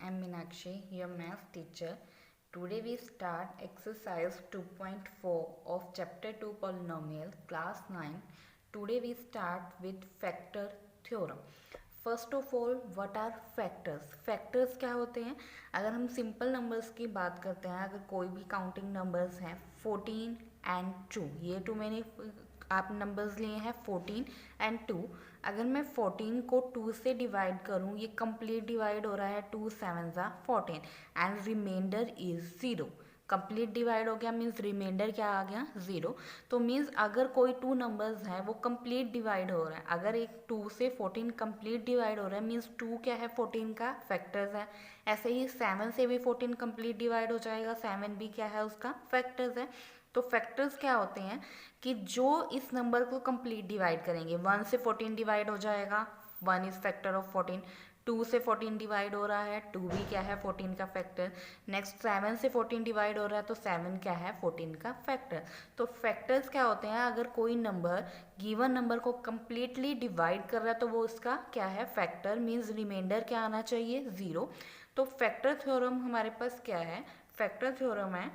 I'm Meenakshi, your math teacher. Today we start exercise 2.4 of chapter 2 polynomial class 9. Today we start with factor theorem. First of all, what are factors? Factors क्या होते हैं? अगर हम simple numbers की बात करते हैं, अगर कोई भी काउंटिंग नंबर्स हैं 14 एंड 2, ये टू मैंने आप नंबर्स लिए हैं 14 एंड 2. अगर मैं 14 को 2 से डिवाइड करूँ, ये कंप्लीट डिवाइड हो रहा है, 2 7 ज़ा 14 and remainder is 0. Complete divide हो गया मीन्स रिमाइंडर क्या आ गया 0. तो मीन्स अगर कोई 2 नंबर्स हैं वो कंप्लीट डिवाइड हो रहा है, अगर एक 2 से 14 कंप्लीट डिवाइड हो रहा है मीन्स 2 क्या है 14 का फैक्टर्स है. ऐसे ही 7 से भी 14 कंप्लीट डिवाइड हो जाएगा, 7 भी क्या है उसका फैक्टर्स है. तो फैक्टर्स क्या होते हैं कि जो इस नंबर को कंप्लीट डिवाइड करेंगे. 1 से 14 डिवाइड हो जाएगा, 1 इज फैक्टर ऑफ 14. 2 से 14 डिवाइड हो रहा है, 2 भी क्या है 14 का फैक्टर. नेक्स्ट 7 से 14 डिवाइड हो रहा है तो 7 क्या है 14 का फैक्टर. तो फैक्टर्स क्या होते हैं, अगर कोई नंबर गिवन नंबर को कंप्लीटली डिवाइड कर रहा है तो वो उसका क्या है फैक्टर. मीन्स रिमाइंडर क्या आना चाहिए 0. तो फैक्टर थ्योरम हमारे पास क्या है, फैक्टर थ्योरम है.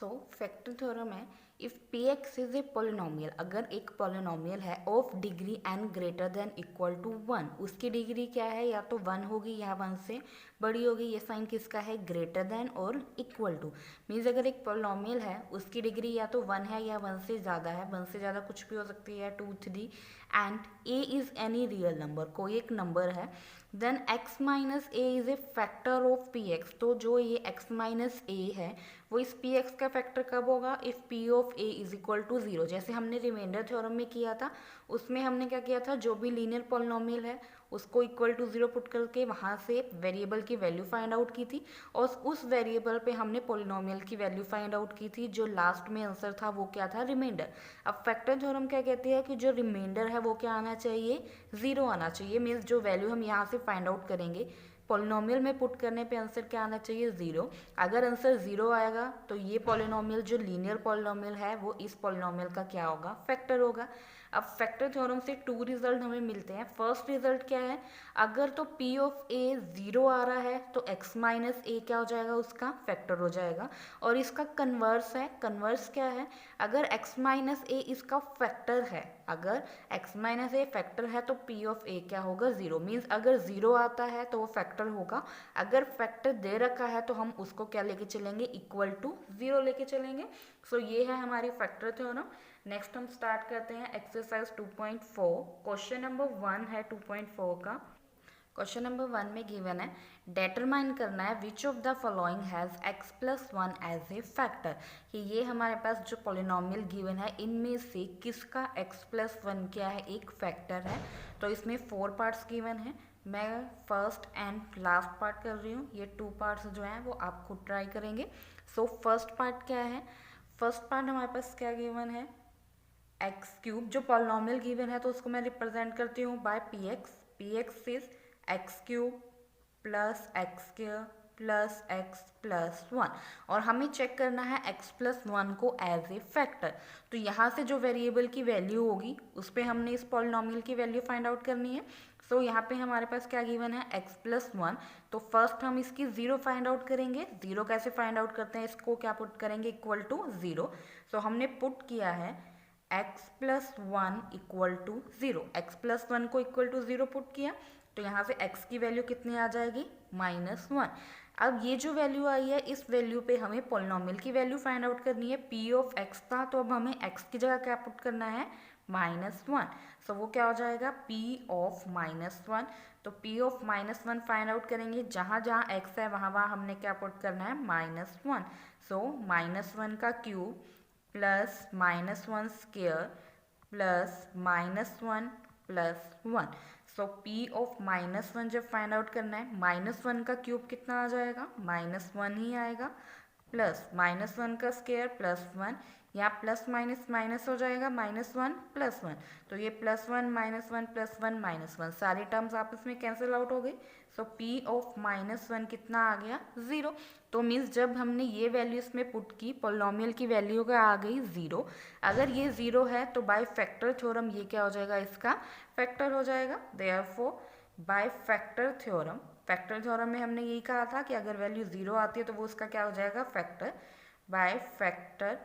फैक्टर थ्योरम है if px is a polynomial, अगर एक पोलिनोमियल है of degree and greater than equal to 1, उसकी डिग्री क्या है या तो 1 होगी या 1 से बड़ी होगी. ये साइन किसका है, ग्रेटर देन और इक्वल टू. मीन्स अगर एक पोलिनोमियल है उसकी डिग्री या तो 1 है या 1 से ज़्यादा है, 1 से ज़्यादा कुछ भी हो सकती है 2 3, and a is any real number, कोई एक नंबर है, then x minus a is a factor of px. तो जो ये x माइनस ए है वो इस px का फैक्टर कब होगा, if p of a is equal to 0. जैसे हमने रिमाइंडर थ्योरम में किया था, उसमें हमने क्या किया था, जो भी लीनियर पॉलिनोमियल है उसको इक्वल टू 0 पुट करके वहाँ से वेरिएबल की वैल्यू फाइंड आउट की थी, और उस वेरिएबल पे हमने पॉलिनोमियल की वैल्यू फाइंड आउट की थी. जो लास्ट में आंसर था वो क्या था, रिमाइंडर. अब फैक्टर थ्योरम क्या कहती है कि जो रिमाइंडर है वो क्या आना चाहिए, 0 आना चाहिए. मीन्स जो वैल्यू हम यहाँ से फाइंड आउट करेंगे पॉलिनोमियल में पुट करने पे आंसर क्या आना चाहिए 0. अगर आंसर 0 आएगा तो ये पॉलिनोमियल जो लीनियर पॉलिनोमियल है वो इस पॉलिनोमियल का क्या होगा, फैक्टर होगा. अब फैक्टर थ्योरम से 2 रिजल्ट हमें मिलते हैं. फर्स्ट रिजल्ट क्या है, अगर तो p ऑफ a 0 आ रहा है तो x माइनस ए क्या हो जाएगा, उसका फैक्टर हो जाएगा. और इसका कन्वर्स है, कन्वर्स क्या है, अगर x माइनस ए इसका फैक्टर है, अगर x माइनस ए फैक्टर है तो p ऑफ a क्या होगा 0. मीन्स अगर 0 आता है तो वो फैक्टर होगा, अगर फैक्टर दे रखा है तो हम उसको क्या लेके चलेंगे, इक्वल टू 0 लेके चलेंगे. सो ये है हमारी फैक्टर थ्योरम. नेक्स्ट हम स्टार्ट करते हैं एक्सरसाइज 2.4. क्वेश्चन नंबर 1 है 2.4 का. क्वेश्चन नंबर 1 में गिवन है, डेटरमाइन करना है which of the following has x plus 1 as a factor. कि ये हमारे पास जो पॉलिनोमियल गिवन है इनमें से किसका x प्लस 1 क्या है, एक फैक्टर है. तो इसमें 4 पार्ट्स गिवन है, मैं फर्स्ट एंड लास्ट पार्ट कर रही हूँ, ये 2 पार्ट्स जो हैं वो आप खुद ट्राई करेंगे. सो फर्स्ट पार्ट क्या है, फर्स्ट पार्ट हमारे पास क्या गिवन है, एक्स क्यूब. जो पॉलिनोमियल गिवन है तो उसको मैं रिप्रेजेंट करती हूँ by P x is x cube plus x square plus x plus 1, और हमें चेक करना है x प्लस 1 को एज ए फैक्टर. तो यहाँ से जो वेरिएबल की वैल्यू होगी उस पर हमने इस पॉलिनोमियल की वैल्यू फाइंड आउट करनी है. सो यहाँ पे हमारे पास क्या गिवन है, x प्लस 1. तो फर्स्ट हम इसकी 0 फाइंड आउट करेंगे. 0 कैसे फाइंड आउट करते हैं, इसको क्या पुट करेंगे, इक्वल टू 0. सो हमने पुट किया है x plus 1 equal to 0. X plus 1 को इक्वल टू 0 पुट किया तो यहाँ से x की वैल्यू कितनी आ जाएगी, -1. अब ये जो वैल्यू आई है इस वैल्यू पे हमें पॉलिनोमियल की वैल्यू फाइंड आउट करनी है. p ऑफ x था तो अब हमें x की जगह क्या पुट करना है, -1. सो वो क्या हो जाएगा, p ऑफ -1. तो p ऑफ -1 फाइंड आउट करेंगे, जहाँ जहाँ x है वहाँ वहाँ हमने क्या पुट करना है, -1. सो -1 का cube plus -1 square plus -1 plus 1. So p of -1 जब फाइंड आउट करना है, -1 का क्यूब कितना आ जाएगा, -1 ही आएगा, प्लस -1 का स्क्वायर प्लस 1, यहाँ प्लस माइनस माइनस हो जाएगा, -1 प्लस 1. तो ये +1 -1 प्लस 1 -1 सारी टर्म्स आपस में कैंसिल आउट हो गई. सो p ऑफ -1 कितना आ गया, 0. तो मीन्स जब हमने ये वैल्यू इसमें पुट की पॉलिनोमियल की वैल्यू का आ गई 0. अगर ये 0 है तो बाय फैक्टर थ्योरम ये क्या हो जाएगा, इसका फैक्टर हो जाएगा. Therefore by factor theorem factor theorem में हमने यही कहा था कि अगर वैल्यू 0 आती है तो वो उसका क्या हो जाएगा, factor. By factor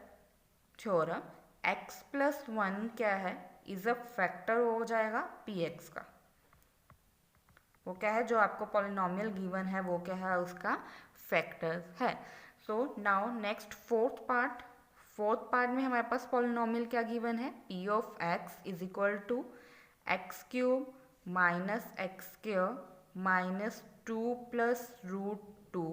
theorem x plus 1 क्या है, इज अ फैक्टर हो जाएगा px का। वो क्या है, जो आपको पॉलिनोमियल गिवन है वो क्या है, उसका फैक्टर है। So now next fourth part में हमारे पास पॉलिनोमियल क्या गिवन है, p of x is equal to x cube minus x square minus 2 plus root 2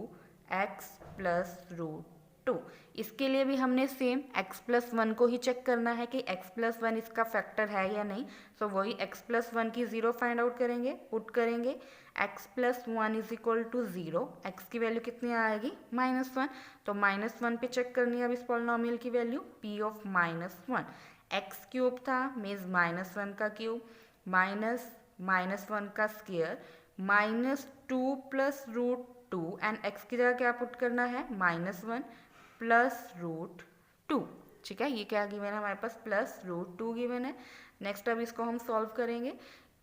x plus root 2। इसके लिए भी हमने सेम x प्लस 1 को ही चेक करना है कि x प्लस 1 इसका फैक्टर है या नहीं। सो वही x प्लस 1 की 0 फाइंड आउट करेंगे, पुट करेंगे x plus 1 is equal to 0, x की वैल्यू कितनी आएगी, -1। तो -1 पे चेक करनी है अब इस पॉलिनोमियल की value, p of -1 x cube था मीन्स -1 का क्यूब माइनस -1 का square minus 2 plus root 2 and x की जगह क्या पुट करना है, -1 प्लस रूट 2। ठीक है, ये क्या गिवन है हमारे पास, प्लस रूट 2 गिवन है। नेक्स्ट अब इसको हम सॉल्व करेंगे,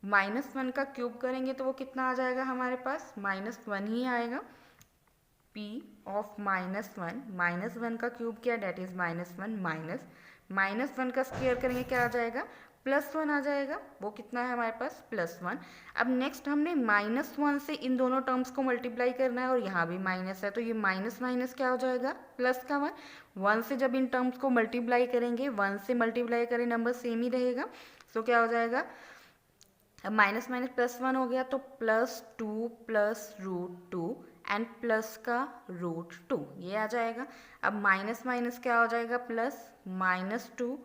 -1 का क्यूब करेंगे तो वो कितना आ जाएगा हमारे पास, -1 ही आएगा। p ऑफ -1 का क्यूब क्या, डेट इज -1 -1 का स्क्वायर करेंगे क्या आ जाएगा, +1 आ जाएगा। वो कितना है हमारे पास, +1। अब नेक्स्ट हमने -1 से इन दोनों टर्म्स को मल्टीप्लाई करना है और यहाँ भी माइनस है, तो ये माइनस माइनस क्या हो जाएगा, प्लस का 1 से जब इन टर्म्स को मल्टीप्लाई करेंगे, 1 से मल्टीप्लाई करें नंबर सेम ही रहेगा। सो क्या हो जाएगा, अब माइनस माइनस +1 हो गया तो +2 प्लस रूट 2 एंड प्लस का रूट 2 ये आ जाएगा। अब माइनस माइनस क्या हो जाएगा, प्लस -2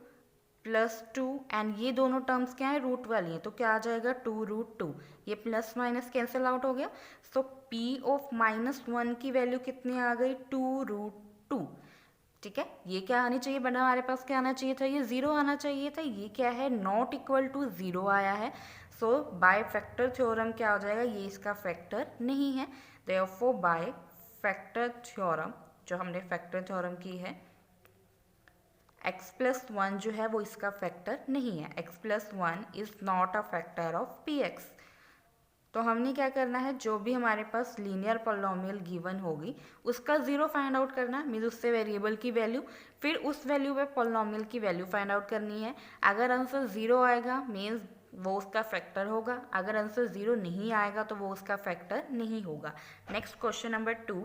प्लस 2 एंड ये दोनों टर्म्स क्या है, रूट वाली है, तो क्या आ जाएगा 2 रूट 2, ये प्लस माइनस कैंसिल आउट हो गया। सो p ऑफ -1 की वैल्यू कितनी आ गई, 2 रूट 2। ठीक है, ये क्या आनी चाहिए बना, हमारे पास क्या आना चाहिए था, ये 0 आना चाहिए था, ये क्या है, नॉट इक्वल टू 0 आया है। सो बाय फैक्टर थ्योरम क्या हो जाएगा, ये इसका फैक्टर नहीं है। देयरफॉर बाय फैक्टर थ्योरम, जो हमने फैक्टर थ्योरम की है, x प्लस 1 जो है वो इसका फैक्टर नहीं है, x plus 1 is not a factor of px। तो हमने क्या करना है, जो भी हमारे पास लीनियर पॉलिनोमियल गिवन होगी उसका 0 फाइंड आउट करना है, मीन्स उससे वेरिएबल की वैल्यू, फिर उस वैल्यू पे पॉलिनोमियल की वैल्यू फाइंड आउट करनी है। अगर आंसर 0 आएगा मीन्स वो उसका फैक्टर होगा, अगर आंसर 0 नहीं आएगा तो वो उसका फैक्टर नहीं होगा। Next question number 2।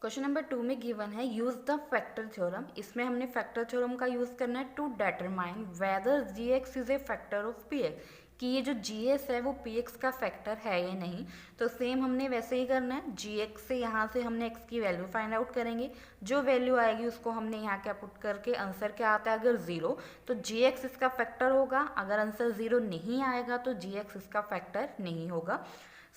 Question number 2 में गिवन है यूज द फैक्टर थ्योरम। इसमें हमने फैक्टर थ्योरम का यूज करना है to determine whether gx is a factor of px, कि ये जो gx है वो px का फैक्टर है या नहीं। तो सेम हमने वैसे ही करना है, gx से यहाँ से हमने x की वैल्यू फाइंड आउट करेंगे, जो वैल्यू आएगी उसको हमने यहाँ क्या पुट करके आंसर क्या आता है, अगर 0 तो gx इसका फैक्टर होगा, अगर आंसर 0 नहीं आएगा तो gx इसका फैक्टर नहीं होगा।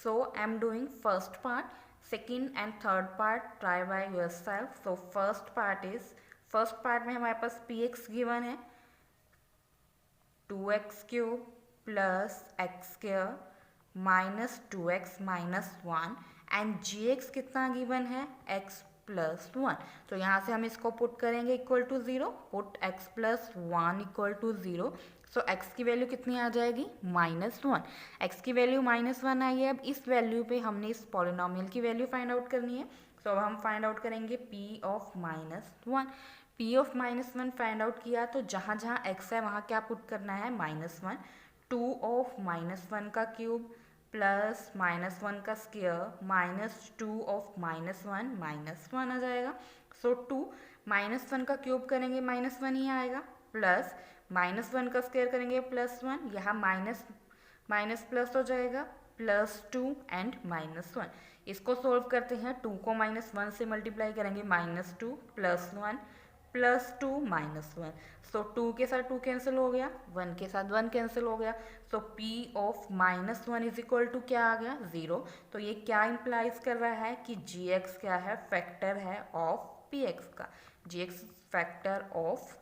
So I am doing first part, second and third part try by yourself. So first part में हमारे पास px given है 2x cube plus x square minus 2x minus 1 and gx कितना गिवन है, x plus 1। तो यहाँ से हम इसको पुट करेंगे equal to 0, put x plus 1 equal to 0। So x की वैल्यू कितनी आ जाएगी, -1। x की वैल्यू -1 आई है। अब इस वैल्यू पे हमने इस पॉलिनोमियल की वैल्यू फाइंड आउट करनी है। सो अब हम फाइंड आउट करेंगे p of -1। p of -1 find out किया तो जहाँ जहाँ x है वहाँ क्या पुट करना है, -1। 2 ऑफ -1 का क्यूब प्लस -1 का स्क्वायर माइनस 2 ऑफ -1 आ जाएगा। सो 2 -1 का क्यूब करेंगे -1 ही आएगा, प्लस -1 का स्क्वायर करेंगे +1, यहाँ माइनस प्लस हो जाएगा, +2 एंड -1। इसको सोल्व करते हैं, 2 को -1 से मल्टीप्लाई करेंगे -2 +1 +2 -1। सो 2 के साथ 2 कैंसिल हो गया, 1 के साथ 1 कैंसिल हो गया। So p of -1 is equal to क्या आ गया, 0। तो ये क्या इम्प्लाइज कर रहा है कि gx क्या है, फैक्टर है ऑफ px का, gx फैक्टर ऑफ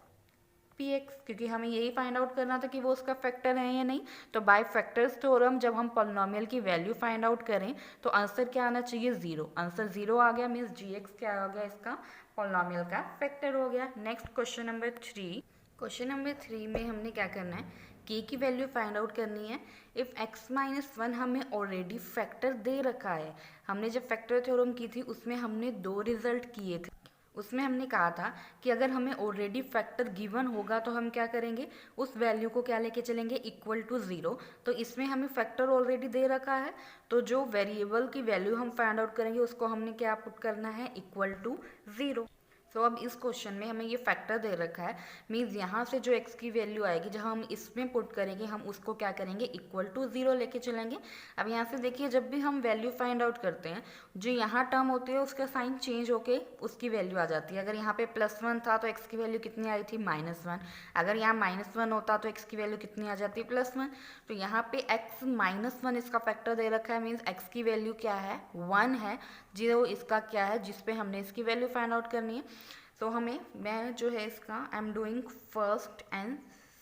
px, क्योंकि हमें यही फाइंड आउट करना था कि वो उसका फैक्टर है या नहीं। तो बाय फैक्टर्स थ्योरम जब हम पॉलिनोमियल की वैल्यू फाइंड आउट करें तो आंसर क्या आना चाहिए, 0। आंसर 0 आ गया मीन्स gx क्या हो गया, इसका पॉलिनोमियल का फैक्टर हो गया। Next question number 3। Question number 3 में हमने क्या करना है के की वैल्यू फाइंड आउट करनी है। इफ़ x माइनस वन हमें ऑलरेडी फैक्टर दे रखा है, हमने जब फैक्टर थ्योरम की थी उसमें हमने दो रिजल्ट किए थे। उसमें हमने कहा था कि अगर हमें ऑलरेडी फैक्टर गिवन होगा तो हम क्या करेंगे, उस वैल्यू को क्या लेके चलेंगे, इक्वल टू ज़ीरो। तो इसमें हमें फैक्टर ऑलरेडी दे रखा है, तो जो वेरिएबल की वैल्यू हम फाइंड आउट करेंगे उसको हमने क्या पुट करना है, इक्वल टू ज़ीरो। तो अब इस क्वेश्चन में हमें ये फैक्टर दे रखा है, मीन्स यहाँ से जो x की वैल्यू आएगी जहाँ हम इसमें पुट करेंगे हम उसको क्या करेंगे, इक्वल टू ज़ीरो लेके चलेंगे। अब यहाँ से देखिए, जब भी हम वैल्यू फाइंड आउट करते हैं, जो यहाँ टर्म होती है उसका साइन चेंज होके उसकी वैल्यू आ जाती है। अगर यहाँ पे +1 था तो x की वैल्यू कितनी आई थी, -1। अगर यहाँ -1 होता तो x की वैल्यू कितनी आ जाती है, +1। तो यहाँ पे x -1 इसका फैक्टर दे रखा है, मीन्स x की वैल्यू क्या है, 1 है। जो इसका क्या है, जिस पे हमने इसकी वैल्यू फाइंड आउट करनी है। तो मैं जो है इसका I am doing first and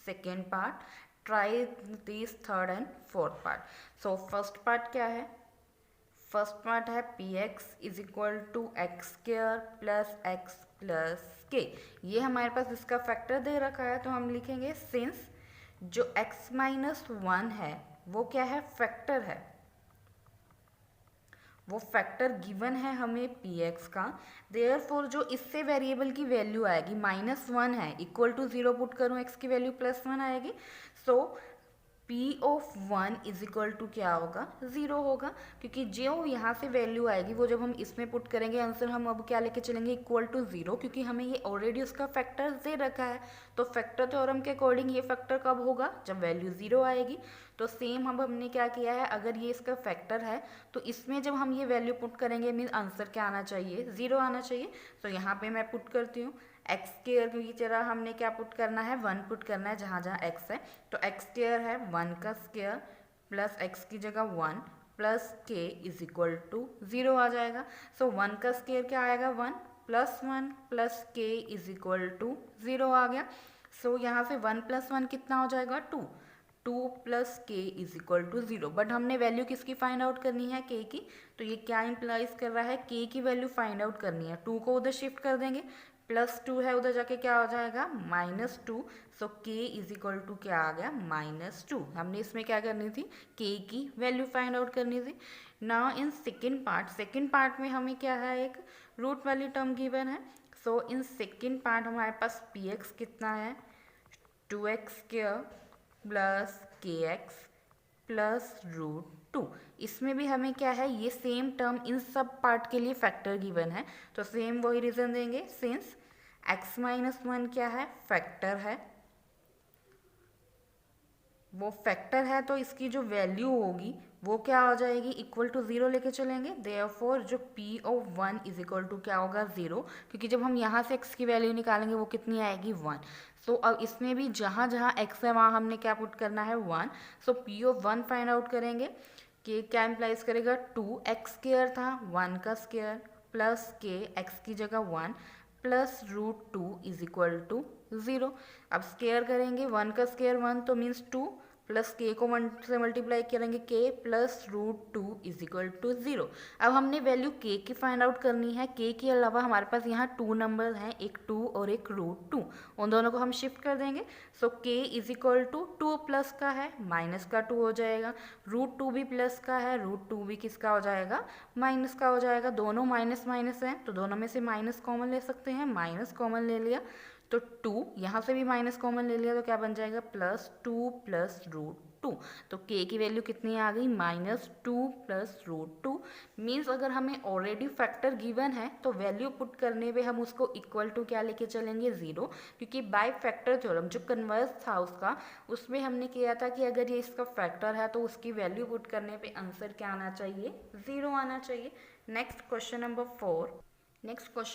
second part, try this third and fourth part. So first part क्या है, फर्स्ट पार्ट है px is equal to x square plus x plus k. ये हमारे पास इसका फैक्टर दे रखा है, तो हम लिखेंगे सिंस जो x माइनस वन है वो क्या है, फैक्टर है, वो फैक्टर गिवन है हमें px का। देयरफॉर जो इससे वेरिएबल की वैल्यू आएगी -1 है, इक्वल टू ज़ीरो पुट करूँ x की वैल्यू +1 आएगी। So p of 1 is equal to क्या होगा, 0 होगा, क्योंकि जो यहाँ से वैल्यू आएगी वो जब हम इसमें पुट करेंगे आंसर हम अब क्या लेके चलेंगे, इक्वल टू 0, क्योंकि हमें ये ऑलरेडी उसका फैक्टर दे रखा है। तो फैक्टर थ्योरम के अकॉर्डिंग ये फैक्टर कब होगा, जब वैल्यू 0 आएगी। तो सेम अब हमने क्या किया है, अगर ये इसका फैक्टर है तो इसमें जब हम ये वैल्यू पुट करेंगे मीन आंसर क्या आना चाहिए, 0 आना चाहिए। तो यहाँ पे मैं पुट करती हूँ एक्स स्क्वायर की जगह हमने क्या पुट करना है, 1 पुट करना है जहाँ जहाँ x है। तो एक्स स्क्वायर है 1 का स्क्वायर प्लस x की जगह 1 plus k is equal to 0 आ जाएगा। सो 1 का स्क्वायर क्या आएगा, 1 plus 1 plus k is equal to 0 आ गया। सो यहाँ से 1 प्लस 1 कितना हो जाएगा, 2 plus k is equal to 0। But हमने वैल्यू किसकी फाइंड आउट करनी है, k की। तो ये क्या इंप्लाइज कर रहा है, k की वैल्यू फाइंड आउट करनी है। 2 को उधर शिफ्ट कर देंगे, +2 है उधर जाके क्या हो जाएगा, -2। सो k इज इक्वल टू क्या आ गया, -2। हमने इसमें क्या करनी थी, k की वैल्यू फाइंड आउट करनी थी। नाउ इन सेकेंड पार्ट में हमें क्या है, एक रूट वाली टर्म गिवन है। सो इन सेकेंड पार्ट हमारे पास px कितना है, 2x square plus kx plus √2। इसमें भी हमें क्या है, ये सेम टर्म इन सब पार्ट के लिए फैक्टर गिवन है, तो सेम वही रीजन देंगे। सिंस x माइनस वन क्या है, फैक्टर है, वो फैक्टर है तो इसकी जो वैल्यू होगी वो क्या हो जाएगी, इक्वल टू 0 लेके चलेंगे। देयरफॉर जो p of 1 is equal to क्या होगा, 0, क्योंकि जब हम यहाँ से x की वैल्यू निकालेंगे वो कितनी आएगी, 1। सो अब इसमें भी जहाँ जहाँ x है वहाँ हमने क्या पुट करना है, 1। सो p ऑफ 1 फाइंड आउट करेंगे कि क्या इम्प्लाइज करेगा, 2x स्क्वायर था 1 का स्क्वायर प्लस k x की जगह 1 प्लस √2 इज इक्वल टू 0। अब स्क्वायर करेंगे, 1 का स्क्वायर 1 तो मीन्स 2 प्लस k को 1 से मल्टीप्लाई करेंगे k plus √2 is equal to 0। अब हमने वैल्यू k की फाइंड आउट करनी है। k के अलावा हमारे पास यहाँ 2 नंबर हैं, एक 2 और एक √2, उन दोनों को हम शिफ्ट कर देंगे। So k is equal to 2 plus का है माइनस का 2 हो जाएगा, √2 भी प्लस का है, √2 भी किसका हो जाएगा, माइनस का हो जाएगा। दोनों माइनस माइनस हैं तो दोनों में से माइनस कॉमन ले सकते हैं, माइनस कॉमन ले लिया तो 2, यहाँ से भी माइनस कॉमन ले लिया तो क्या बन जाएगा, +2 प्लस √2। तो k की वैल्यू कितनी आ गई, -2 प्लस √2। मीन्स अगर हमें ऑलरेडी फैक्टर गिवन है तो वैल्यू पुट करने पे हम उसको इक्वल टू क्या लेके चलेंगे, 0, क्योंकि बाय फैक्टर थ्योरम जो कन्वर्स था उसका, उसमें हमने किया था कि अगर ये इसका फैक्टर है तो उसकी वैल्यू पुट करने पे आंसर क्या आना चाहिए, 0 आना चाहिए। नेक्स्ट क्वेश्चन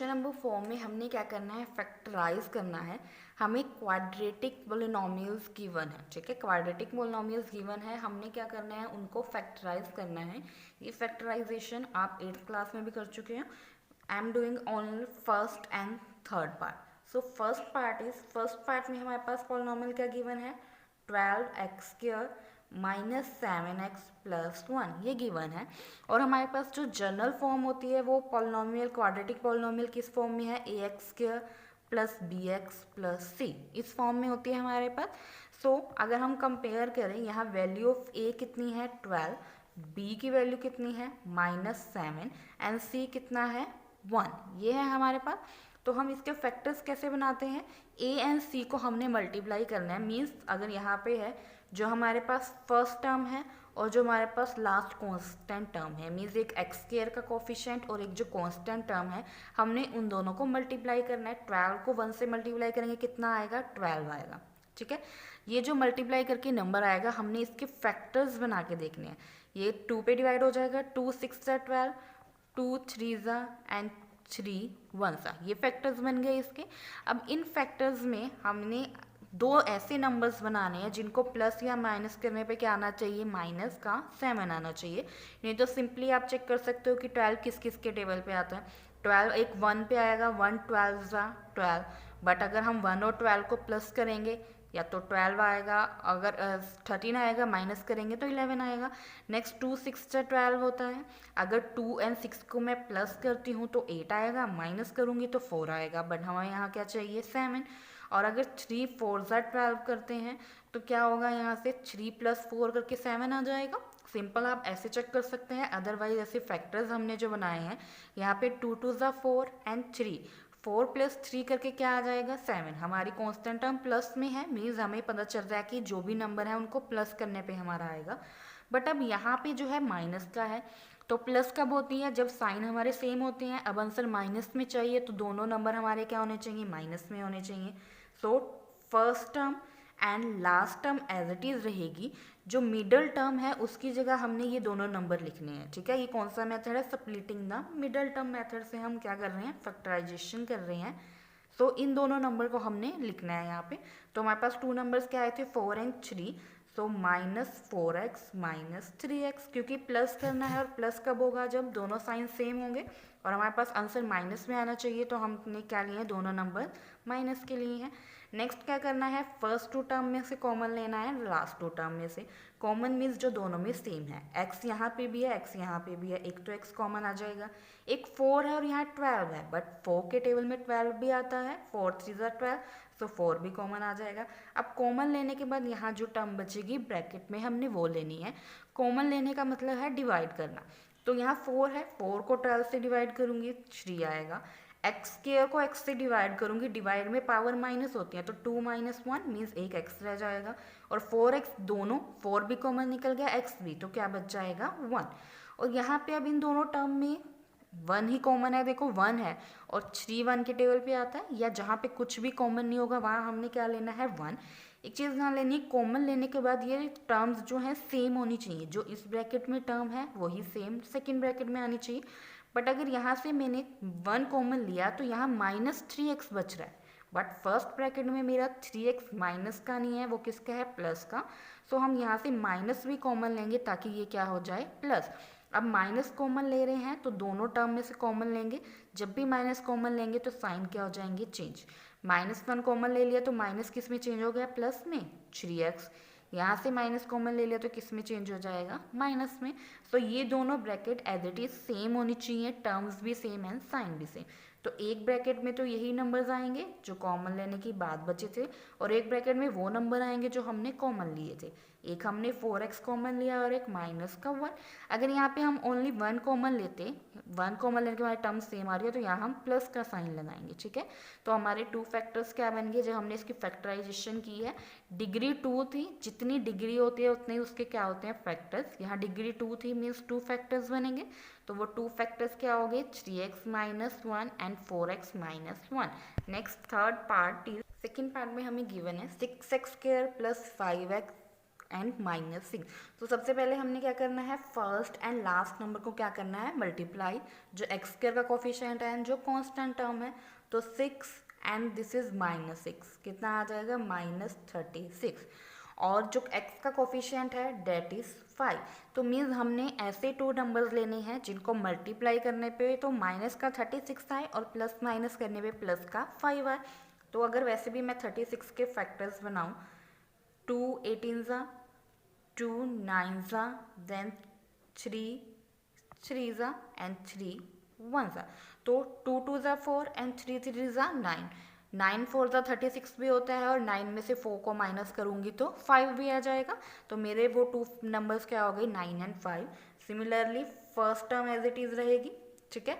नंबर 4 में हमने क्या करना है, फैक्टराइज करना है। हमें क्वाड्रेटिक पोलिनोमियल्स गिवन है, ठीक है, क्वाड्रेटिक पोलिनोमियल्स गिवन है, हमने क्या करना है, उनको फैक्टराइज करना है। ये फैक्टराइजेशन आप 8th क्लास में भी कर चुके हैं। आई am doing only first and third part. So first part में हमारे पास पोलिनोमियल क्या गिवन है, 12x स्क्वायर -7x प्लस 1, ये गिवन है। और हमारे पास जो जनरल फॉर्म होती है वो पॉलिनोमियल, क्वाड्रेटिक पॉलिनोमियल किस फॉर्म में है, ax square plus bx plus c, इस फॉर्म में होती है हमारे पास। अगर हम कंपेयर करें, यहाँ वैल्यू ऑफ ए कितनी है 12, बी की वैल्यू कितनी है -7 एंड सी कितना है 1, ये है हमारे पास। तो हम इसके फैक्टर्स कैसे बनाते हैं, ए एंड सी को हमने मल्टीप्लाई करना है। मीन्स अगर यहाँ पे है जो हमारे पास फर्स्ट टर्म है और जो हमारे पास लास्ट कांस्टेंट टर्म है, मीन्स एक एक्स स्क्वायर का कोफिशिएंट और एक जो कांस्टेंट टर्म है, हमने उन दोनों को मल्टीप्लाई करना है। 12 को 1 से मल्टीप्लाई करेंगे कितना आएगा 12 आएगा, ठीक है। ये जो मल्टीप्लाई करके नंबर आएगा, हमने इसके फैक्टर्स बना के देखने हैं। ये 2 पे डिवाइड हो जाएगा, 2 6 12, 2 3 एंड 3 1, ये फैक्टर्स बन गए इसके। अब इन फैक्टर्स में हमने दो ऐसे नंबर्स बनाने हैं जिनको प्लस या माइनस करने पे क्या आना चाहिए, -7 आना चाहिए। नहीं तो सिंपली आप चेक कर सकते हो कि 12 किस किस के टेबल पे आता है। 12 एक 1 पे आएगा, 1 12 12, बट अगर हम 1 और 12 को प्लस करेंगे या तो 12 आएगा, अगर 13 आएगा, माइनस करेंगे तो 11 आएगा। नेक्स्ट 2 6 12 होता है, अगर 2 एंड 6 को मैं प्लस करती हूँ तो 8 आएगा, माइनस करूँगी तो 4 आएगा, बट हमें यहाँ क्या चाहिए 7। और अगर 3 4 12 करते हैं तो क्या होगा, यहाँ से 3 + 4 करके 7 आ जाएगा। सिंपल आप ऐसे चेक कर सकते हैं। अदरवाइज ऐसे फैक्टर्स हमने जो बनाए हैं, यहाँ पे 2 2 4 एंड 3, 4 + 3 करके क्या आ जाएगा 7। हमारी कांस्टेंट टर्म प्लस में है, मीन्स हमें पता चल रहा है कि जो भी नंबर है उनको प्लस करने पे हमारा आएगा। बट अब यहाँ पे जो है माइनस का है, तो प्लस कब होती है, जब साइन हमारे सेम होते हैं। अब आंसर माइनस में चाहिए तो दोनों नंबर हमारे क्या होने चाहिए, माइनस में होने चाहिए। So first term and last term as it is रहेगी, जो मिडल टर्म है उसकी जगह हमने ये दोनों नंबर लिखने हैं, ठीक है। ये कौन सा मेथड है, splitting the middle term method से हम क्या कर रहे हैं, फैक्टराइजेशन कर रहे हैं। सो इन दोनों नंबर को हमने लिखना है यहाँ पे। तो हमारे पास 2 नंबर्स क्या आए थे 4 एंड 3, सो -4x -3x, क्योंकि प्लस करना है और प्लस कब होगा, जब दोनों साइन सेम होंगे और हमारे पास आंसर माइनस में आना चाहिए। तो हमने क्या लिए, दोनों नंबर माइनस के लिए हैं। नेक्स्ट क्या करना है, फर्स्ट 2 टर्म में से कॉमन लेना है, लास्ट 2 टर्म में से कॉमन मीन्स जो दोनों में सेम है। x यहाँ पे भी है, x यहाँ पे भी है, एक तो x कॉमन आ जाएगा। एक 4 है और यहाँ 12 है, बट 4 के टेबल में 12 भी आता है, 4 3 12, सो 4 भी कॉमन आ जाएगा। अब कॉमन लेने के बाद यहाँ जो टर्म बचेगी ब्रैकेट में हमने वो लेनी है। कॉमन लेने का मतलब है डिवाइड करना। तो यहाँ 4 है, 4 को 12 से डिवाइड करूँगी 3 आएगा। एक्स स्क्वायर को x से डिवाइड करूँगी, डिवाइड में पावर माइनस होती है, तो 2 - 1 मीन्स एक x रह जाएगा। और 4x, दोनों 4 भी कॉमन निकल गया, x भी, तो क्या बच जाएगा 1। और यहाँ पे अब इन दोनों टर्म में 1 ही कॉमन है, देखो 1 है और 3 1 के टेबल पे आता है, या जहाँ पे कुछ भी कॉमन नहीं होगा वहाँ हमने क्या लेना है 1। एक चीज़ ध्यान लेनी है, कॉमन लेने के बाद ये टर्म्स जो हैं सेम होनी चाहिए, जो इस ब्रैकेट में टर्म है वही सेम सेकेंड ब्रैकेट में आनी चाहिए। बट अगर यहाँ से मैंने 1 कॉमन लिया तो यहाँ -3x बच रहा है, बट फर्स्ट ब्रैकेट में मेरा 3x माइनस का नहीं है, वो किसका है, प्लस का। सो हम यहाँ से माइनस भी कॉमन लेंगे ताकि ये क्या हो जाए, प्लस। अब माइनस कॉमन ले रहे हैं तो दोनों टर्म में से कॉमन लेंगे, जब भी माइनस कॉमन लेंगे तो साइन क्या हो जाएंगे, चेंज। -1 कॉमन ले लिया तो माइनस किस में चेंज हो गया, प्लस में 3x। यहाँ से माइनस कॉमन ले लिया तो किस में चेंज हो जाएगा, माइनस में। तो ये दोनों bracket as it is same होनी चाहिए, टर्म्स भी सेम एंड साइन भी सेम। तो एक ब्रैकेट में तो यही नंबर्स आएंगे जो कॉमन लेने की बात बचे थे, और एक ब्रैकेट में वो नंबर आएंगे जो हमने कॉमन लिए थे। एक हमने 4x कॉमन लिया और एक -1। अगर यहाँ पे हम ओनली 1 कॉमन लेते, 1 कॉमन लेने के बाद टर्म सेम आ रही है तो यहाँ हम प्लस का साइन लगाएंगे, ठीक है। तो हमारे 2 फैक्टर्स क्या बन गए, जब हमने इसकी फैक्टराइजेशन की है। डिग्री 2 थी, जितनी डिग्री होती है उतने उसके क्या होते हैं, फैक्टर्स। यहाँ डिग्री 2 थी मीन्स 2 फैक्टर्स बनेंगे, तो वो 2 फैक्टर्स क्या हो गए, 3x - 1 and 4x - 1। Next third part, second part में हमें गिवन है 6x² + 5x एंड -6। तो सबसे पहले हमने क्या करना है, फर्स्ट एंड लास्ट नंबर को क्या करना है, मल्टीप्लाई, जो x² का कोफिशिएंट है एंड जो कांस्टेंट टर्म है। तो 6 एंड दिस इज -6, कितना आ जाएगा, -36। और जो x का कोफिशिएंट है डेट इज 5। तो मीन्स हमने ऐसे 2 नंबर्स लेने हैं जिनको मल्टीप्लाई करने पे तो माइनस का 36 आए और प्लस माइनस करने पे प्लस का 5 आए। तो अगर वैसे भी मैं 36 के फैक्टर्स बनाऊँ, 2 18 2 9 देन 3 3 एंड 3 1, तो 2 2 4 एंड 3 3 9। 9 4 ज़ा 36 भी होता है और 9 में से 4 को माइनस करूँगी तो 5 भी आ जाएगा। तो मेरे वो टू नंबर्स क्या हो गए 9 and 5। Similarly first term as it is रहेगी, ठीक है।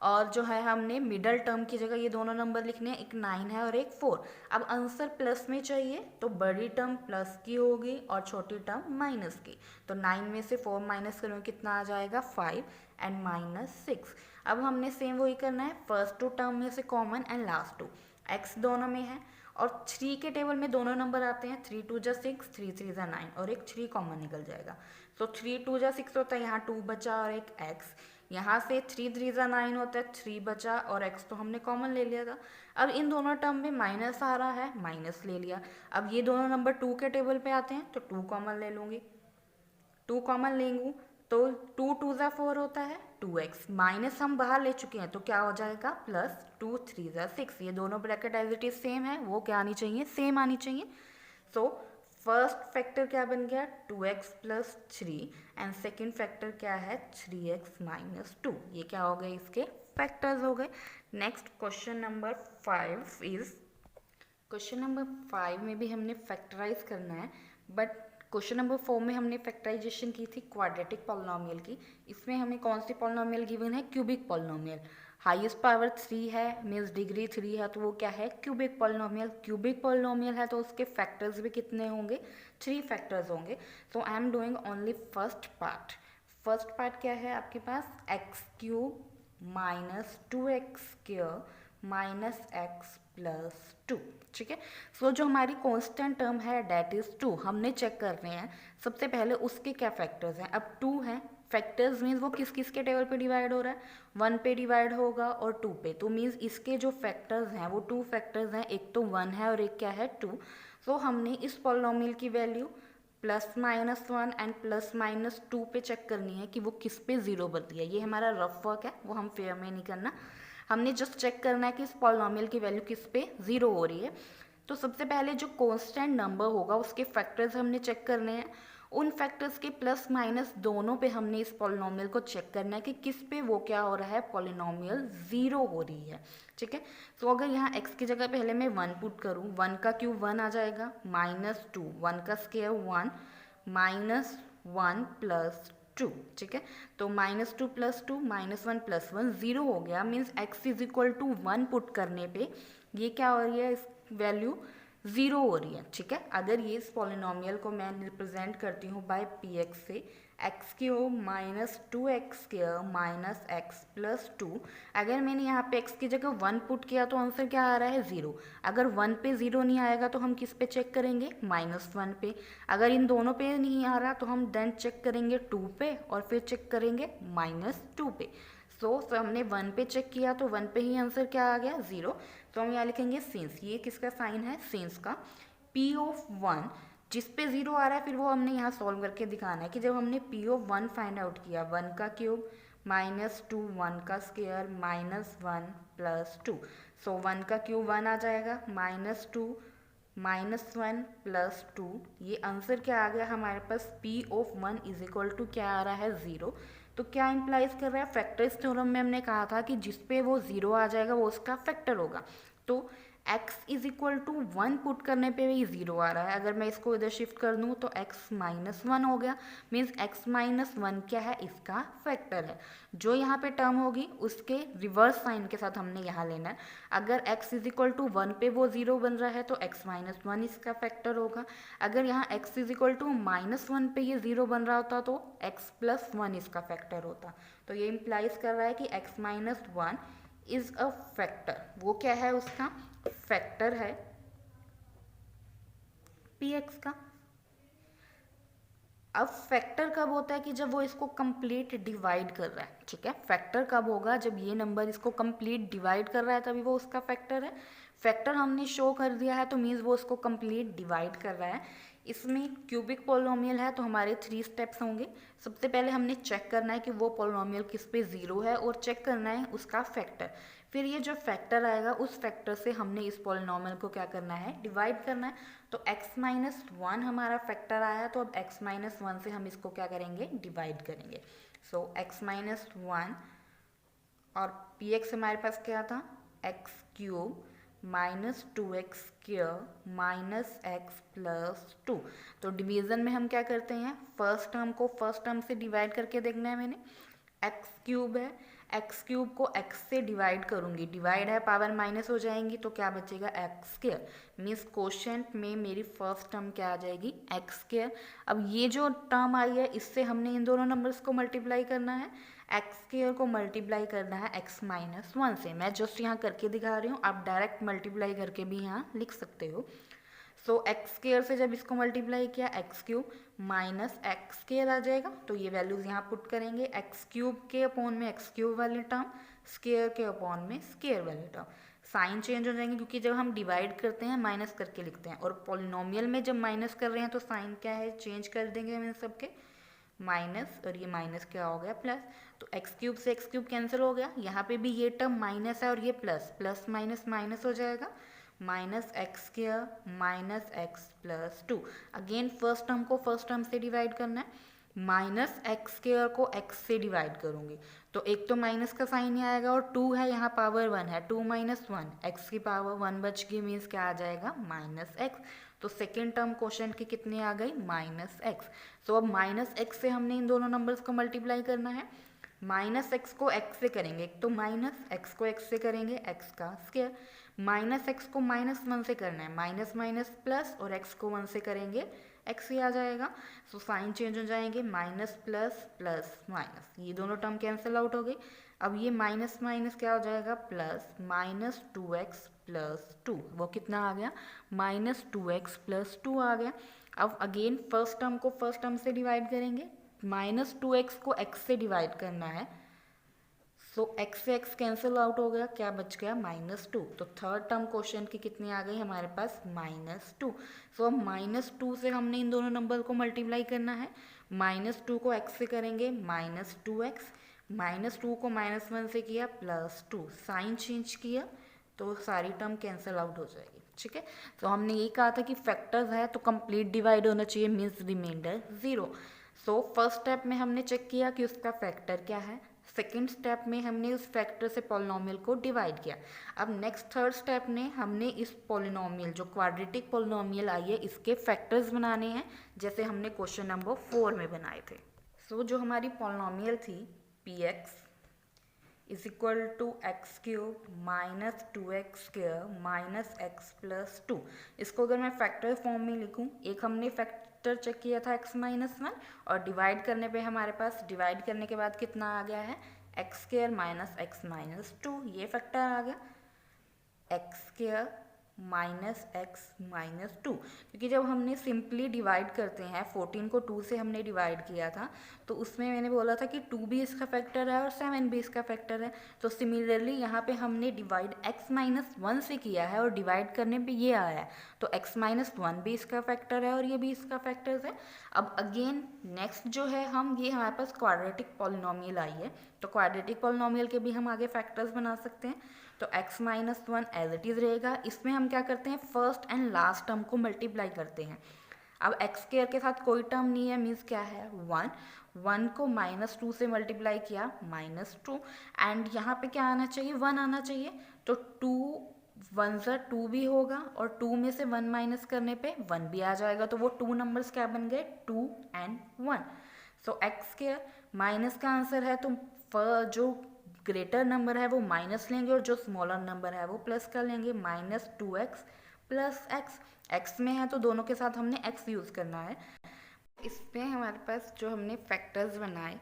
और जो है हमने मिडल टर्म की जगह ये दोनों नंबर लिखने हैं, एक 9 है और एक 4। अब आंसर प्लस में चाहिए तो बड़ी टर्म प्लस की होगी और छोटी टर्म माइनस की। तो 9 में से 4 माइनस करेंगे कितना आ जाएगा 5 एंड -6। अब हमने सेम वही करना है, फर्स्ट टू टर्म में से common and last two. X दोनों में है और 3 के टेबल में दोनों नंबर आते हैं, 3 2 जा 6, 3 3 जा 9 और एक 3 कॉमन निकल जाएगा। तो 3 2 जा 6 होता है, यहाँ 2 बचा और एक एक्स। यहाँ से 3 3 जा 9 होता है, 3 बचा और x तो हमने कॉमन ले लिया था। अब इन दोनों टर्म में माइनस आ रहा है, माइनस ले लिया। अब ये दोनों नंबर 2 के टेबल पे आते हैं तो 2 कॉमन ले लूँगी, 2 कॉमन लेंगे तो 2 2 जा 4 होता है 2x। माइनस हम बाहर ले चुके हैं तो क्या हो जाएगा प्लस 2 3 जा 6। ये दोनों bracket as it is same है, वो क्या आनी चाहिए सेम आनी चाहिए। सो फर्स्ट फैक्टर क्या बन गया 2x plus 3 and second factor क्या है 3x माइनस 2। ये क्या हो गए इसके फैक्टर्स हो गए। Next question number 5 is, question number 5 में भी हमने फैक्टराइज करना है, बट क्वेश्चन नंबर 4 में हमने फैक्टराइजेशन की थी क्वाड्रेटिक पॉलिनोमियल की। इसमें हमें कौन सी पॉलिनोमियल गिवन है क्यूबिक पॉलिनोमियल। हाईएस्ट पावर 3 है मीन्स डिग्री 3 है तो वो क्या है क्यूबिक पॉलिनोमियल। क्यूबिक पॉलिनोमियल है तो उसके फैक्टर्स भी कितने होंगे 3 फैक्टर्स होंगे। So I am doing only first part. First part क्या है आपके पास x cube minus 2x square minus x plus 2, ठीक है। सो जो हमारी कांस्टेंट टर्म है डेट इज 2, हमने चेक करने हैं सबसे पहले उसके क्या फैक्टर्स हैं। अब 2 हैं, फैक्टर्स मीन्स वो किस किस के टेबल पे डिवाइड हो रहा है 1 पे डिवाइड होगा और 2 पे। तो मीन्स इसके जो फैक्टर्स हैं वो 2 फैक्टर्स हैं, एक तो 1 है और एक क्या है 2। सो हमने इस पॉलिनोमियल की वैल्यू +-1 एंड +-2 पे चेक करनी है कि वो किस पे 0 बनती है। ये हमारा रफ वर्क है, वो हम फेयर में नहीं करना, हमने जस्ट चेक करना है कि इस पॉलिनोमियल की वैल्यू किस पे 0 हो रही है। तो सबसे पहले जो कांस्टेंट नंबर होगा उसके फैक्टर्स हमने चेक करने हैं। उन फैक्टर्स के प्लस माइनस दोनों पे हमने इस पॉलिनोमियल को चेक करना है कि किस पे वो क्या हो रहा है पॉलिनोमियल 0 हो रही है, ठीक है। तो अगर यहाँ x की जगह पहले मैं 1 पुट करूँ, 1 का क्यूब 1 आ जाएगा, -2, 1 का स्क्वायर 1, -1 प्लस 2, ठीक है। तो -2 प्लस 2 -1 प्लस 1 0 हो गया। Means x is equal to 1 put करने पे ये क्या हो रही है, इस वैल्यू 0 हो रही है, ठीक है। अगर ये इस पॉलिनोमियल को मैं रिप्रेजेंट करती हूँ बाय px से, x cube -2x square minus x plus 2। अगर मैंने यहाँ पे x की जगह 1 पुट किया तो आंसर क्या आ रहा है 0। अगर 1 पे 0 नहीं आएगा तो हम किस पे चेक करेंगे -1 पे। अगर इन दोनों पे नहीं आ रहा तो हम देन चेक करेंगे 2 पे और फिर चेक करेंगे -2 पे। सो हमने 1 पे चेक किया तो 1 पे ही आंसर क्या आ गया 0। तो हम यहाँ लिखेंगे सिंस, ये किसका साइन है सिंस का, p ऑफ 1 जिस पे 0 आ रहा है फिर वो हमने यहाँ सॉल्व करके दिखाना है कि जब हमने p ऑफ 1 फाइंड आउट किया, 1 का क्यूब -2, 1 का स्क्वायर -1 प्लस 2। सो 1 का क्यूब 1 आ जाएगा, -2 -1 प्लस 2। ये आंसर क्या आ गया हमारे पास p of 1 is equal to क्या आ रहा है 0। तो क्या इंप्लाइज कर रहा है, फैक्टर्स थ्योरम में हमने कहा था कि जिस पे वो 0 आ जाएगा वो उसका फैक्टर होगा। तो x is equal to 1 put करने पे भी 0 आ रहा है। अगर मैं इसको इधर शिफ्ट कर दूँ तो x -1 हो गया। मीन्स x -1 क्या है, इसका फैक्टर है। जो यहाँ पे टर्म होगी उसके रिवर्स साइन के साथ हमने यहाँ लेना है। अगर x इज इक्वल टू 1 पे वो 0 बन रहा है तो x -1 इसका फैक्टर होगा। अगर यहाँ x इज इक्वल टू -1 पे ये 0 बन रहा होता तो x प्लस 1 इसका फैक्टर होता। तो ये इम्प्लाइज कर रहा है कि x -1 इज अ फैक्टर। वो क्या है, उसका फैक्टर है px का। अब फैक्टर कब होता है कि जब वो इसको कंप्लीट डिवाइड कर रहा है, ठीक है। फैक्टर कब होगा, जब ये नंबर इसको कंप्लीट डिवाइड कर रहा है तभी वो उसका फैक्टर है। फैक्टर हमने शो कर दिया है तो मीन्स वो उसको कंप्लीट डिवाइड कर रहा है। इसमें क्यूबिक पॉलिनोमियल है तो हमारे 3 स्टेप्स होंगे। सबसे पहले हमने चेक करना है कि वो पॉलिनोमियल किस पे 0 है और चेक करना है उसका फैक्टर। फिर ये जो फैक्टर आएगा उस फैक्टर से हमने इस पॉलिनोमियल को क्या करना है, डिवाइड करना है। तो x -1 हमारा फैक्टर आया तो अब x -1 से हम इसको क्या करेंगे, डिवाइड करेंगे। सो x -1 और px हमारे पास क्या था x cube minus 2x² minus x plus 2। तो डिवीज़न में हम क्या करते हैं, फर्स्ट टर्म को फर्स्ट टर्म से डिवाइड करके देखना है मैंने। x³ है, x³ को x से डिवाइड करूंगी, डिवाइड है पावर माइनस हो जाएंगी तो क्या बचेगा x²। मीन्स कोशेंट में मेरी फर्स्ट टर्म क्या आ जाएगी x²। अब ये जो टर्म आई है इससे हमने इन दोनों नंबर्स को मल्टीप्लाई करना है, x² को मल्टीप्लाई करना है x-1 से। मैं जस्ट यहाँ करके दिखा रही हूँ, आप डायरेक्ट मल्टीप्लाई करके भी यहाँ लिख सकते हो। सो x² से जब इसको मल्टीप्लाई किया x³ माइनस x² आ जाएगा, तो ये वैल्यूज यहाँ पुट करेंगे, x³ के अपॉन में x³ वाले टर्म, स्केयर के अपॉन में स्केयर वाले टर्म। साइन चेंज हो जाएंगे क्योंकि जब हम डिवाइड करते हैं माइनस करके लिखते हैं, और पॉलिनोमियल में जब माइनस कर रहे हैं तो साइन क्या है, चेंज कर देंगे हम इन सबके, माइनस और ये माइनस क्या हो गया प्लस। तो x³ से x³ कैंसिल हो गया, यहाँ पे भी ये टर्म माइनस है और ये प्लस, प्लस माइनस माइनस हो जाएगा, minus x² minus x plus 2। Again first term को फर्स्ट टर्म से डिवाइड करना है, माइनस x² को x से डिवाइड करूंगी तो एक तो माइनस का साइन ही आएगा और 2 है यहाँ पावर 1 है, 2 माइनस 1 x की पावर 1 बच गई, मीन्स क्या आ जाएगा माइनस x। तो सेकेंड टर्म क्वेश्चन की कितनी आ गई माइनस x। सो अब माइनस x से हमने इन दोनों नंबर्स को मल्टीप्लाई करना है, माइनस x को x से करेंगे, एक तो माइनस x को x से करेंगे x का स्क्वायर, माइनस x को -1 से करना है, माइनस माइनस प्लस, और x को 1 से करेंगे x ही आ जाएगा। सो साइन चेंज हो जाएंगे, माइनस प्लस प्लस माइनस, ये दोनों टर्म कैंसिल आउट हो गई। अब ये माइनस माइनस क्या हो जाएगा प्लस, माइनस 2x प्लस 2, वो कितना आ गया माइनस 2x प्लस 2 आ गया। अब अगेन फर्स्ट टर्म को फर्स्ट टर्म से डिवाइड करेंगे, माइनस 2x को x से डिवाइड करना है, सो x से x कैंसिल आउट हो गया, क्या बच गया -2। तो थर्ड टर्म क्वेश्चन की कितनी आ गई हमारे पास -2। सो अब -2 से हमने इन दोनों नंबर को मल्टीप्लाई करना है, -2 को x से करेंगे -2x, -2 को -1 से किया +2, साइन चेंज किया तो सारी टर्म कैंसिल आउट हो जाएगी। ठीक है, तो हमने ये कहा था कि फैक्टर्स है तो कंप्लीट डिवाइड होना चाहिए, means remainder 0। So first step में हमने चेक किया कि उसका फैक्टर क्या है, सेकेंड स्टेप में हमने उस फैक्टर से पॉलिनोमियल को डिवाइड किया। अब नेक्स्ट थर्ड स्टेप में हमने इस पॉलिनोमियल जो क्वाड्रेटिक पॉलिनोमियल आई है इसके फैक्टर्स बनाने हैं, जैसे हमने क्वेश्चन नंबर 4 में बनाए थे। सो जो हमारी पॉलिनोमियल थी px is equal to x³ minus 2x² minus x plus 2, इसको अगर मैं फैक्टर फॉर्म में लिखूं, एक हमने फैक्टर चेक किया था x-1 और डिवाइड करने पे हमारे पास, डिवाइड करने के बाद कितना आ गया है x² माइनस x माइनस 2, ये फैक्टर आ गया x² माइनस एक्स माइनस 2, क्योंकि जब हमने सिंपली डिवाइड करते हैं 14 को 2 से हमने डिवाइड किया था तो उसमें मैंने बोला था कि 2 भी इसका फैक्टर है और 7 भी इसका फैक्टर है। तो सिमिलरली यहाँ पे हमने डिवाइड x-1 से किया है और डिवाइड करने पे ये आया है, तो x-1 भी इसका फैक्टर है और ये भी इसका फैक्टर है। अब अगेन नेक्स्ट जो है हम, ये हमारे पास क्वाड्रेटिक पॉलिनोमियल आई है, तो क्वाड्रेटिक पॉलिनोमियल के भी हम आगे फैक्टर्स बना सकते हैं। तो x-1 एज इट इज़ रहेगा, इसमें हम क्या करते हैं फर्स्ट एंड लास्ट टर्म को मल्टीप्लाई करते हैं। अब x² के साथ कोई टर्म नहीं है, मीन्स क्या है 1 को -2 से मल्टीप्लाई किया -2, एंड यहाँ पे क्या आना चाहिए 1 आना चाहिए, तो 2 1 2 भी होगा और 2 में से 1 माइनस करने पे 1 भी आ जाएगा, तो वो 2 नंबर्स क्या बन गए 2 and 1। सो x² माइनस का आंसर है, तो जो ग्रेटर नंबर है वो माइनस लेंगे और जो स्मॉलर नंबर है वो प्लस कर लेंगे, -2x प्लस x में है तो दोनों के साथ हमने x यूज़ करना है। इसमें हमारे पास जो हमने फैक्टर्स बनाए,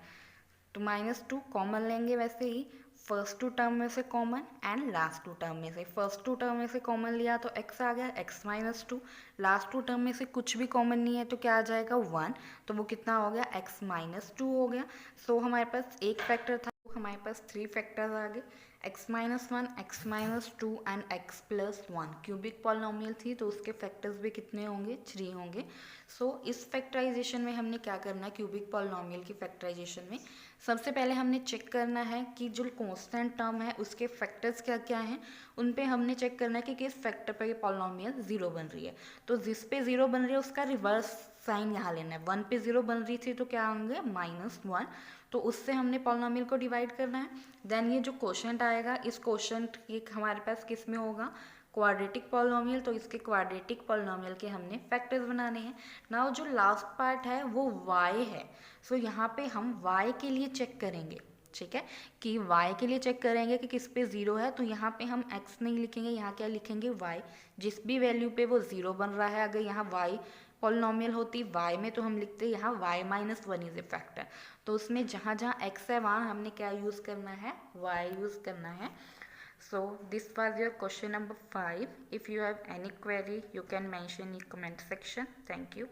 तो -2 कॉमन लेंगे, वैसे ही फर्स्ट 2 टर्म में से कॉमन एंड लास्ट 2 टर्म में से, फर्स्ट 2 टर्म में से कॉमन लिया तो x आ गया x-2, लास्ट 2 टर्म में से कुछ भी कॉमन नहीं है तो क्या आ जाएगा 1, तो वो कितना हो गया x-2 हो गया। सो हमारे पास एक फैक्टर था, हमारे पास 3 फैक्टर्स आ गए, x-1 x-2 and x plus 1। Cubic polynomial थी तो उसके फैक्टर्स भी कितने होंगे 3 होंगे। सो इस फैक्टराइजेशन में हमने क्या करना है, क्यूबिक पॉलिनोमियल की फैक्टराइजेशन में सबसे पहले हमने चेक करना है कि जो कांस्टेंट टर्म है उसके फैक्टर्स क्या क्या हैं, उन पे हमने चेक करना है कि किस फैक्टर पर ये पॉलिनोमियल 0 बन रही है। तो जिस पे 0 बन रही है उसका रिवर्स साइन यहाँ लेना है, 1 पे 0 बन रही थी तो क्या होंगे -1, तो उससे हमने पॉलिनोमियल को डिवाइड करना है। देन ये जो क्वोशंट आएगा, इस क्वोशंट ये हमारे पास किस में होगा, क्वाड्रेटिक पॉलिनोमियल, तो इसके क्वाड्रेटिक पॉलिनोमियल के हमने फैक्टर्स बनाने हैं। नाउ जो लास्ट पार्ट है वो y है, सो यहाँ पे हम y के लिए चेक करेंगे, ठीक है, कि y के लिए चेक करेंगे कि किस पे 0 है, तो यहाँ पे हम x नहीं लिखेंगे, यहाँ क्या लिखेंगे y। जिस भी वैल्यू पे वो 0 बन रहा है, अगर यहाँ y पॉलिनोमियल होती y में तो हम लिखते यहाँ y minus 1 is a factor. तो उसमें जहाँ जहाँ x है वहाँ हमने क्या यूज़ करना है, y यूज़ करना है। So this was your question number 5. If you have any query, you can mention in comment section. Thank you.